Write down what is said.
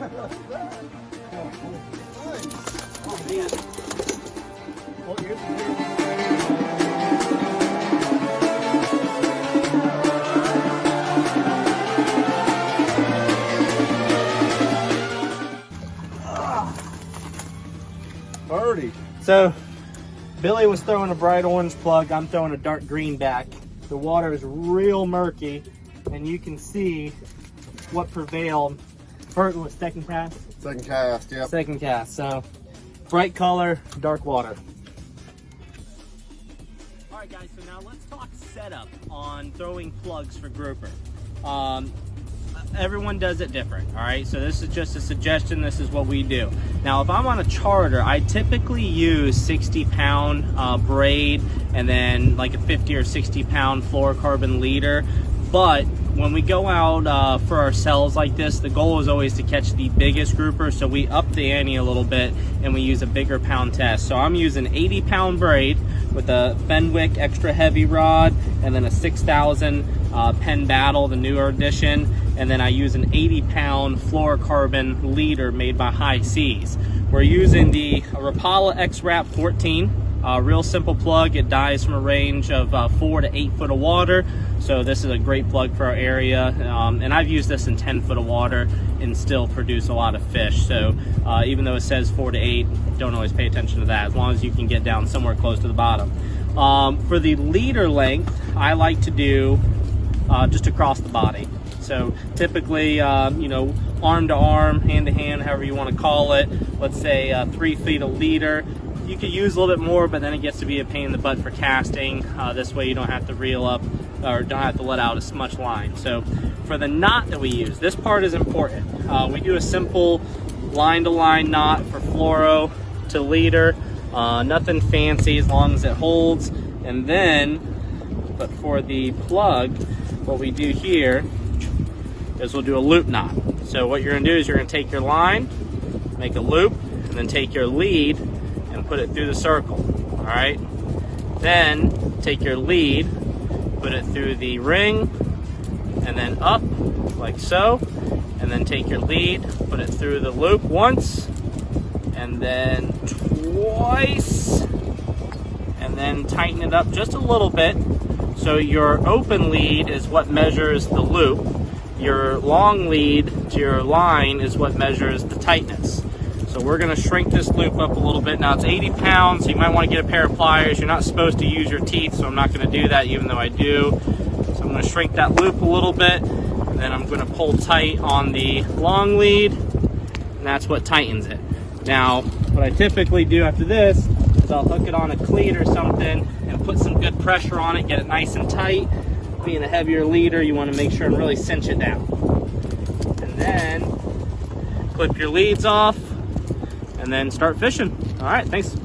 Birdie. So Billy was throwing a bright orange plug. I'm throwing a dark green back. The water is real murky, and you can see what prevailed. First was second cast. Second cast, yep. Second cast. So bright color, dark water. All right, guys. So now let's talk setup on throwing plugs for grouper. Everyone does it different, all right? So this is just a suggestion. This is what we do. Now, if I'm on a charter, I typically use 60-pound braid and then like a 50 or 60-pound fluorocarbon leader. But when we go out for ourselves like this, the goal is always to catch the biggest grouper. So we up the ante a little bit and we use a bigger pound test. So I'm using 80-pound braid with a Fenwick extra heavy rod and then a 6,000 Penn Battle, the newer edition. And then I use an 80-pound fluorocarbon leader made by High Seas. We're using the Rapala X-Wrap 14, real simple plug. It dies from a range of 4 to 8 foot of water. So this is a great plug for our area. And I've used this in 10 foot of water and still produce a lot of fish. So even though it says 4 to 8, don't always pay attention to that, as long as you can get down somewhere close to the bottom. For the leader length, I like to do just across the body. So typically, you know, arm to arm, hand to hand, however you want to call it. Let's say 3 feet a leader. You could use a little bit more, but then it gets to be a pain in the butt for casting. This way you don't have to reel up or don't have to let out as much line. So for the knot that we use, this part is important. We do a simple line-to-line knot for fluoro to leader. Nothing fancy as long as it holds. And then, but for the plug, what we do here is we'll do a loop knot. So what you're gonna do is you're gonna take your line, make a loop, and then take your lead and put it through the circle, all right? Then take your lead, put it through the ring, and then up, like so, and then take your lead, put it through the loop once, and then twice, and then tighten it up just a little bit. So your open lead is what measures the loop. Your long lead to your line is what measures the tightness. So we're gonna shrink this loop up a little bit. Now it's 80 pounds, so you might wanna get a pair of pliers. You're not supposed to use your teeth, so I'm not gonna do that, even though I do. So I'm gonna shrink that loop a little bit, and then I'm gonna pull tight on the long lead, and that's what tightens it. Now, what I typically do after this is I'll hook it on a cleat or something and put some good pressure on it, get it nice and tight. Being a heavier leader, you want to make sure and really cinch it down. And then clip your leads off and then start fishing. All right, thanks.